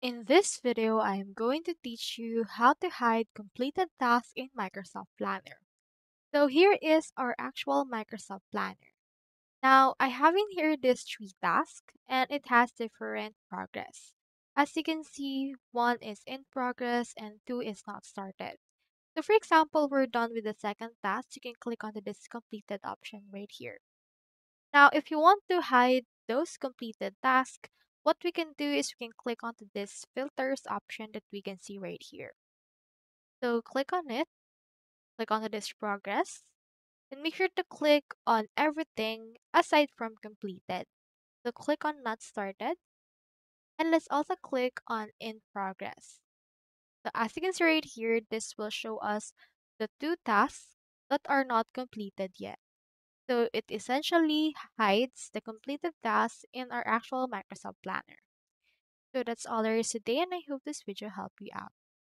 In this video, I am going to teach you how to hide completed tasks in Microsoft Planner. So here is our actual Microsoft Planner. Now, I have in here this three tasks and it has different progress. As you can see, one is in progress and two is not started. So for example, we're done with the second task, you can click on the this completed option right here. Now, if you want to hide those completed tasks, what we can do is we can click onto this filters option that we can see right here. So click on it, click onto this progress, and make sure to click on everything aside from completed. So click on not started, and let's also click on in progress. So as you can see right here, this will show us the two tasks that are not completed yet. So it essentially hides the completed tasks in our actual Microsoft Planner. So that's all there is today, and I hope this video helped you out.